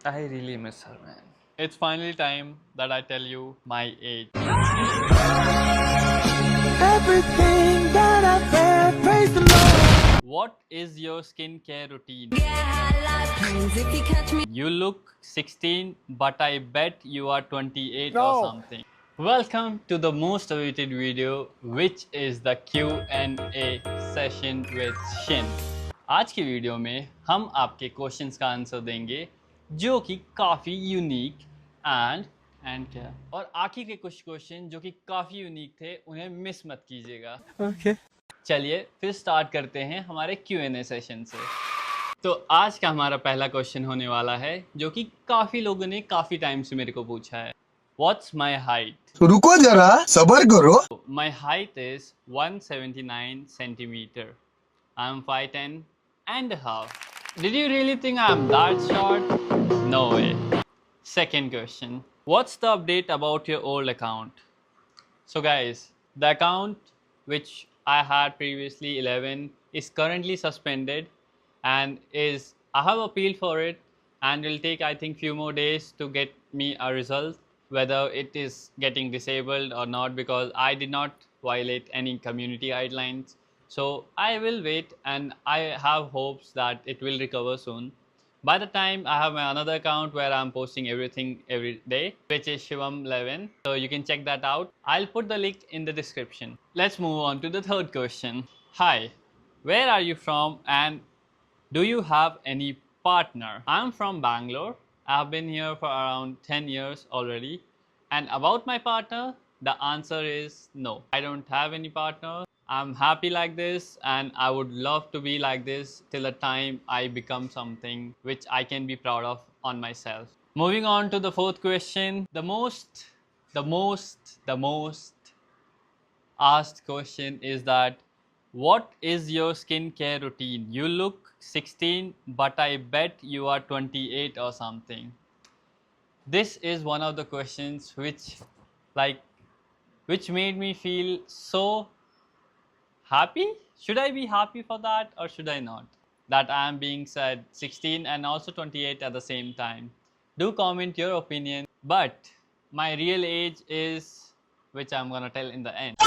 I really miss her, man. It's finally time that I tell you my age. Everything that I've had, praise the Lord. What is your skincare routine? You look 16, but I bet you are 28 or something. Welcome to the most awaited video, which is the Q&A session with Shin. आज की video में हम आपके questions का answer देंगे जो कि काफ़ी यूनिक एंड क्या और आखिर के कुछ क्वेश्चन जो कि काफ़ी यूनिक थे उन्हें मिस मत कीजिएगा। ओके चलिए फिर स्टार्ट करते हैं हमारे Q&A सेशन से। तो आज का हमारा पहला क्वेश्चन होने वाला है जो कि काफ़ी लोगों ने काफ़ी टाइम से मेरे को पूछा है। What's my height? रुको जरा सबर करो। My height is 179 centimeter. I'm 5'10" and a half. Did you really think I'm that short? No way. Second question. What's the update about your old account? So guys, the account which I had previously 11 is currently suspended and I have appealed for it and it will take I think few more days to get me a result whether it is getting disabled or not because I did not violate any community guidelines. So I will wait and I have hopes that it will recover soon. By the time I have my another account where I'm posting everything every day, which is Shivam 11. So you can check that out. I'll put the link in the description. Let's move on to the third question. Hi, where are you from and do you have any partner? I'm from Bangalore. I've been here for around 10 years already. And about my partner, the answer is no. I don't have any partner. I'm happy like this and I would love to be like this till the time I become something which I can be proud of on myself. Moving on to the fourth question. The most asked question is that what is your skincare routine? You look 16, but I bet you are 28 or something. This is one of the questions which made me feel so happy. Should I be happy for that or should I not? That I am being said 16 and also 28 at the same time. Do comment your opinion. But my real age is, which I'm gonna tell in the end.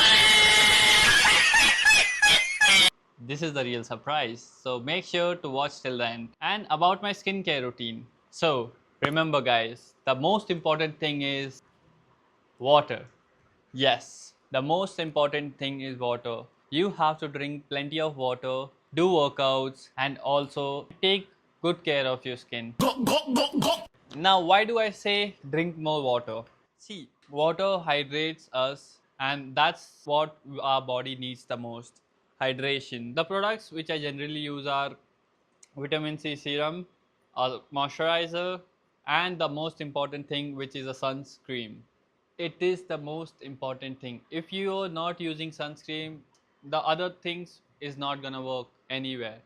This is the real surprise. So make sure to watch till the end. And about my skincare routine. So remember guys, the most important thing is water. Yes, the most important thing is water. You have to drink plenty of water, do workouts, and also take good care of your skin. Now, why do I say drink more water? See, water hydrates us, and that's what our body needs the most, hydration. The products which I generally use are vitamin C serum, a moisturizer, and the most important thing, which is a sunscreen. It is the most important thing. If you are not using sunscreen, the other things is not gonna work anywhere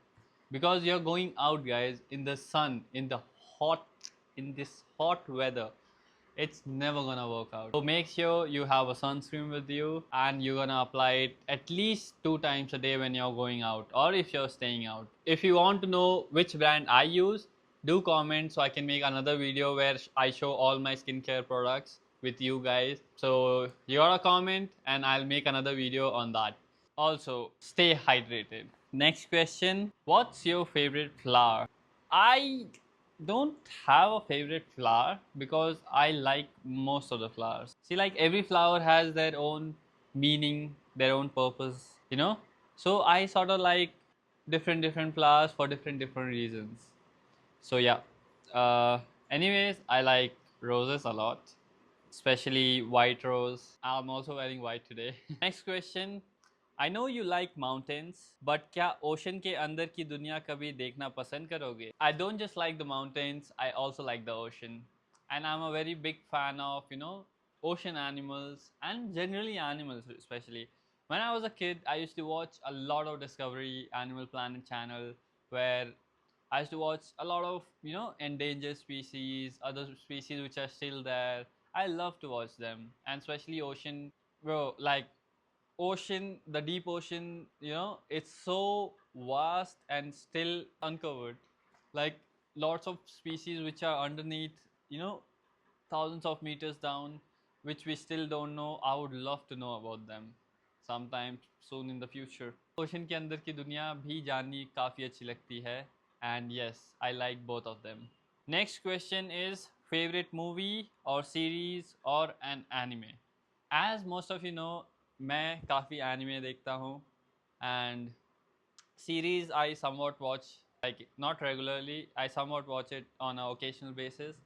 because you're going out, guys, in the sun, hot in this hot weather. It's never gonna work out. So make sure you have a sunscreen with you and you're gonna apply it at least 2 times a day when you're going out or if you're staying out. If you want to know which brand I use, do comment so I can make another video where I show all my skincare products with you guys. So you gotta comment and I'll make another video on that. Also, stay hydrated. Next question. What's your favorite flower? I don't have a favorite flower because I like most of the flowers. See, like every flower has their own meaning, their own purpose, you know? So I sort of like different flowers for different reasons. So yeah. Uh, Anyways, I like roses a lot, especially white rose. I'm also wearing white today. Next question. I know you like mountains, but क्या ocean के अंदर की दुनिया कभी देखना पसंद करोगे? I don't just like the mountains, I also like the ocean. And I'm a very big fan of, ocean animals and generally animals especially. When I was a kid, I used to watch a lot of Discovery Animal Planet channel where I used to watch a lot of, endangered species, other species which are still there. I love to watch them, and especially ocean, bro. Like ocean, the deep ocean, it's so vast and still uncovered. Like lots of species which are underneath, thousands of meters down, which we still don't know. I would love to know about them sometime soon in the future. Ocean के अंदर की दुनिया भी जाननी काफ़ी अच्छी लगती है, and yes, I like both of them. Next question is favorite movie or series or an anime. As most of you know, मैं काफ़ी anime देखता हूँ, and series I somewhat watch, like not regularly. I somewhat watch it on an occasional basis.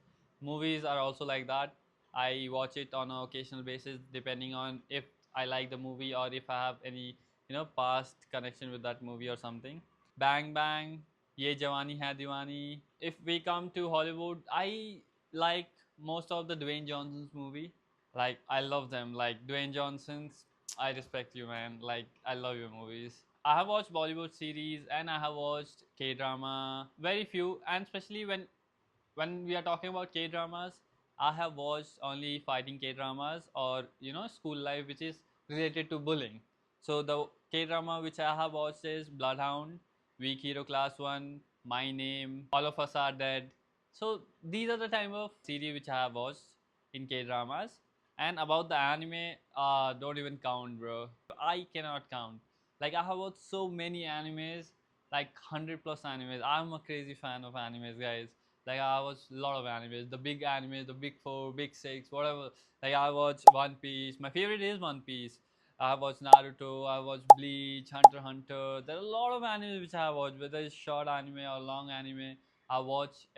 Movies are also like that. I watch it on an occasional basis depending on if I like the movie or if I have any past connection with that movie or something. Bang Bang, Ye Jawani Hai Diwani. If we come to Hollywood, I like most of the Dwayne Johnson's movie. Like I love them. Like Dwayne Johnson's, I respect you, man. Like I love your movies. I have watched Bollywood series and I have watched K drama. Very few, and especially when we are talking about K dramas, I have watched only fighting K dramas or school life, which is related to bullying. So the K drama which I have watched is Bloodhound, Weak Hero Class One, My Name, All of Us Are Dead. So these are the type of series which I have watched in K dramas. And about the anime, don't even count, bro. I cannot count. Like I have watched so many animes, like 100 plus animes. I'm a crazy fan of animes, guys. Like I watch a lot of animes, the big animes, the big four, big six, whatever. Like I watch One Piece. My favorite is One Piece. I have watched Naruto. I watched Bleach, Hunter x Hunter. There are a lot of animes which I have watched, whether it's short anime or long anime. I watch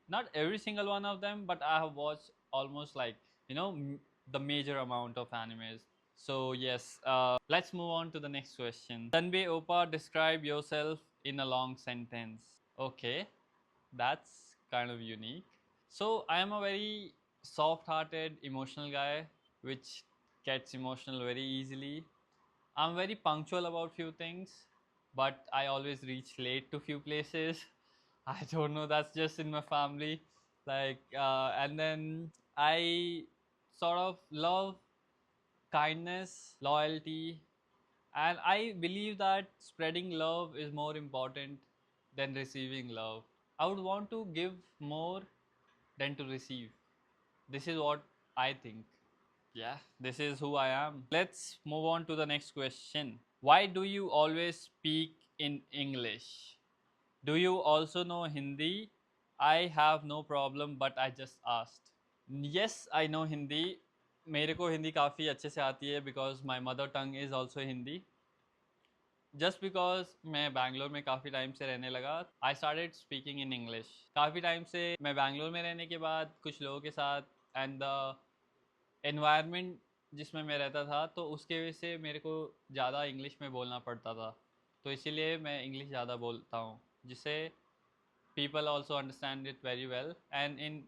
not every single one of them, but I have watched almost like the major amount of animes. So yes, let's move on to the next question. Tanbe Opa, describe yourself in a long sentence. Okay, that's kind of unique. So I am a very soft-hearted, emotional guy, which gets emotional very easily. I'm very punctual about few things, but I always reach late to few places. I don't know, that's just in my family. And then I sort of love kindness, loyalty, and I believe that spreading love is more important than receiving love. I would want to give more than to receive. This is what I think. Yeah, this is who I am. Let's move on to the next question. Why do you always speak in English? Do you also know Hindi? I have no problem, but I just asked. Yes, I know Hindi. मेरे को हिंदी काफ़ी अच्छे से आती है because my mother tongue is also Hindi. Just because मैं बैंगलोर में काफ़ी टाइम से रहने लगा, I started speaking in English. काफ़ी टाइम से मैं बैंगलोर में रहने के बाद कुछ लोगों के साथ एंड द एनवायरनमेंट जिसमें मैं रहता था, तो उसके वजह से मेरे को ज़्यादा इंग्लिश में बोलना पड़ता था, तो इसीलिए मैं इंग्लिश ज़्यादा बोलता हूँ, जिससे people also understand it very well. And in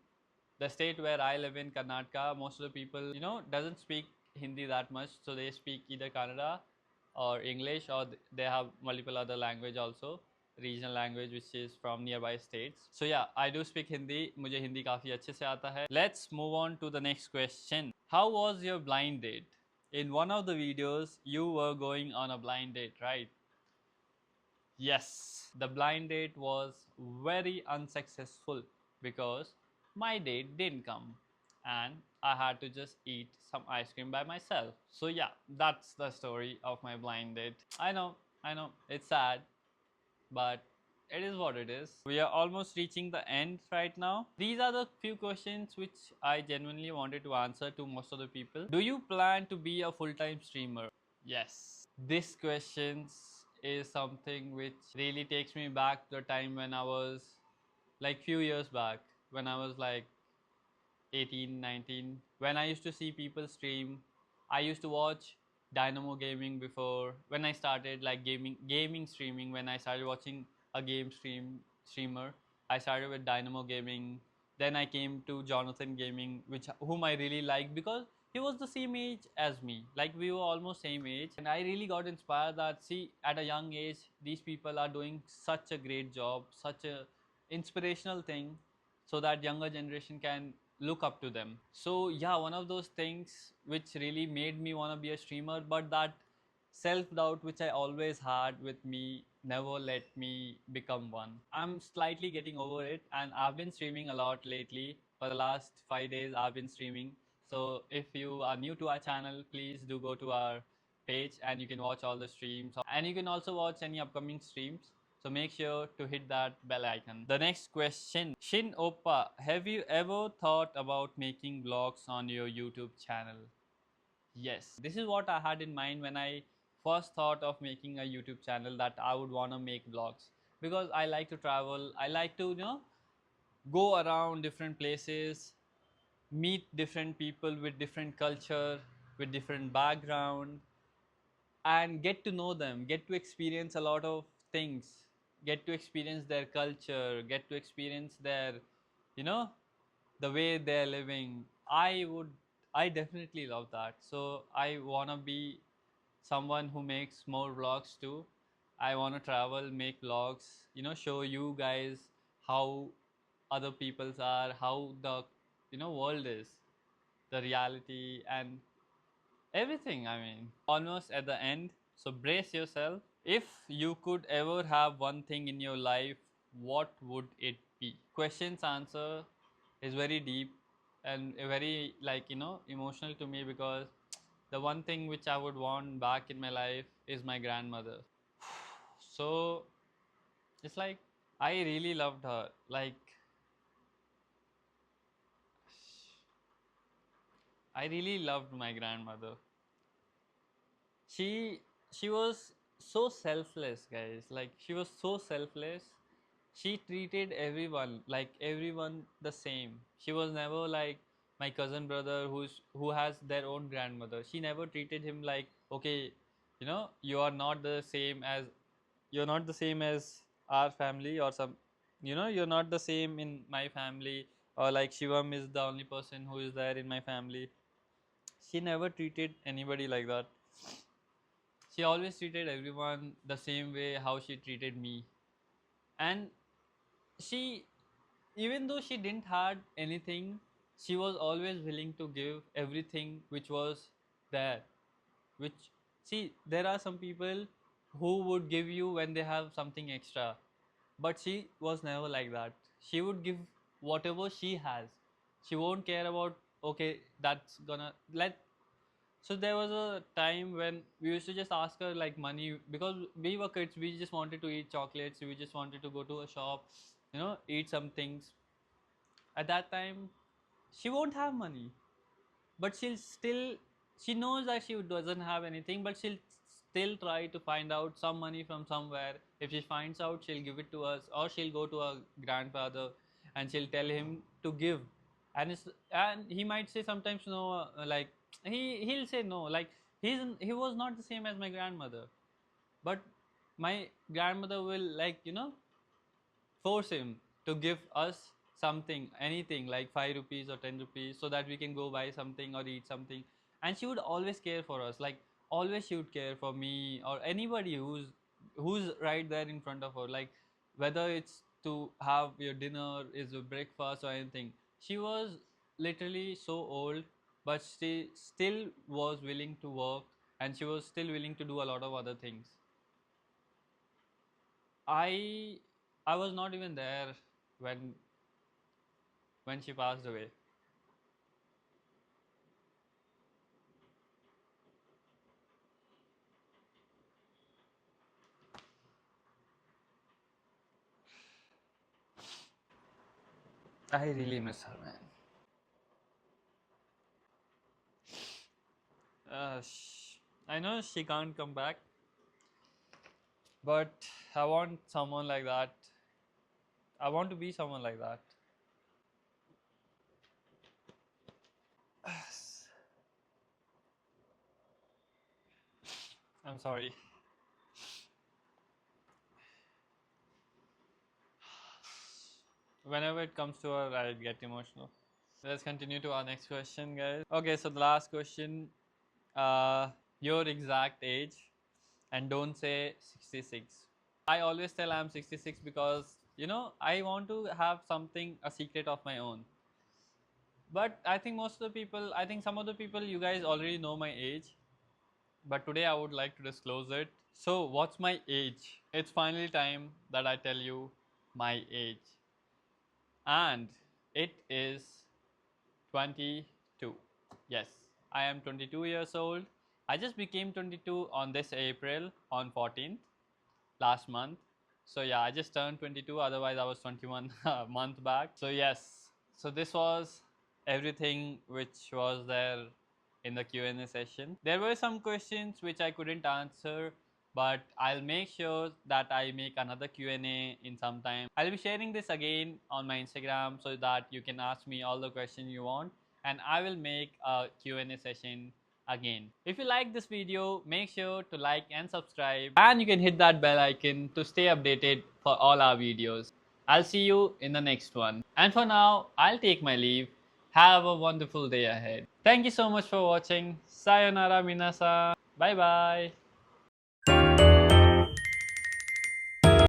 the state where I live in, Karnataka, most of the people doesn't speak Hindi that much, so they speak either Kannada or English, or they have multiple other language also, regional language which is from nearby states. So yeah, I do speak Hindi. मुझे हिंदी काफ़ी अच्छे से आता है. Let's move on to the next question. How was your blind date? In one of the videos you were going on a blind date, right? Yes, the blind date was very unsuccessful because my date didn't come and I had to just eat some ice cream by myself. So, yeah, that's the story of my blind date. I know, it's sad, but it is what it is. We are almost reaching the end right now. These are the few questions which I genuinely wanted to answer to most of the people. Do you plan to be a full time streamer? Yes. This questions is something which really takes me back to the time when I was like few years back, when I was like 18, 19. When I used to see people stream, I used to watch Dynamo Gaming before. When I started like gaming streaming, when I started watching a streamer, I started with Dynamo Gaming. Then I came to Jonathan Gaming, which whom I really liked because he was the same age as me. Like we were almost same age, and I really got inspired that see at a young age these people are doing such a great job, such a inspirational thing, so that younger generation can look up to them. So yeah, one of those things which really made me want to be a streamer, but that self doubt which I always had with me never let me become one. I'm slightly getting over it, and I've been streaming a lot lately. For the last 5 days, I've been streaming. So if you are new to our channel, please do go to our page and you can watch all the streams. And you can also watch any upcoming streams. So make sure to hit that bell icon. The next question, Shin Oppa, have you ever thought about making vlogs on your YouTube channel? Yes, this is what I had in mind when I first thought of making a YouTube channel, that I would want to make vlogs because I like to travel. I like to, go around different places, meet different people with different culture, with different background, and get to know them, get to experience a lot of things, get to experience their culture, get to experience their, you know, the way they're living. I definitely love that. So I wanna be someone who makes more vlogs too. I wanna travel, make vlogs, show you guys how other people's are, how the world is, the reality and everything. I mean, almost at the end. So brace yourself. If you could ever have one thing in your life, what would it be? Question's answer is very deep and very, like, emotional to me, because the one thing which I would want back in my life is my grandmother. So it's like I really loved her. Like, I really loved my grandmother. She was so selfless, guys. Like, she was so selfless. She treated everyone the same. She was never like my cousin brother who has their own grandmother. She never treated him like, okay, you are not the same as, you're not the same as our family, or some, you're not the same in my family, or like Shivam is the only person who is there in my family. She never treated anybody like that. She always treated everyone the same way how she treated me. And she, even though she didn't had anything, she was always willing to give everything which was there. Which, see, there are some people who would give you when they have something extra, but she was never like that. She would give whatever she has. She won't care about, okay, that's gonna let. So there was a time when we used to just ask her like money, because we were kids. We just wanted to eat chocolates. We just wanted to go to a shop, eat some things. At that time, she won't have money, but she knows that she doesn't have anything, but she'll still try to find out some money from somewhere. If she finds out, she'll give it to us, or she'll go to her grandfather and she'll tell him to give. And he might say sometimes no, like he'll say no, like he was not the same as my grandmother, but my grandmother will, like, force him to give us something, anything, like 5 rupees or 10 rupees, so that we can go buy something or eat something. And she would always care for us, like always she would care for me or anybody who's right there in front of her, like whether it's to have your dinner, is a breakfast or anything. She was literally so old, but she still was willing to work, and she was still willing to do a lot of other things. I i was not even there when she passed away. I really miss her, man. I know she can't come back, but I want someone like that. I want to be someone like that. I'm sorry. Whenever it comes to her, I get emotional. Let's continue to our next question, guys. Okay, so the last question, your exact age, and don't say 66. I always tell I'm 66 because, I want to have something, a secret of my own. But I think most of the people, I think some of the people, you guys already know my age. But today I would like to disclose it. So, what's my age? It's finally time that I tell you my age. And it is 22. Yes, I am 22 years old. I just became 22 on this April on 14th last month. So yeah, I just turned 22, otherwise I was 21 a month back. So yes, so this was everything which was there in the Q&A session. There were some questions which I couldn't answer, but I'll make sure that I make another Q&A in some time. I'll be sharing this again on my Instagram so that you can ask me all the questions you want, and I will make a Q&A session again. If you like this video, make sure to like and subscribe, and you can hit that bell icon to stay updated for all our videos. I'll see you in the next one. And for now, I'll take my leave. Have a wonderful day ahead. Thank you so much for watching. Sayonara minasan. Bye bye.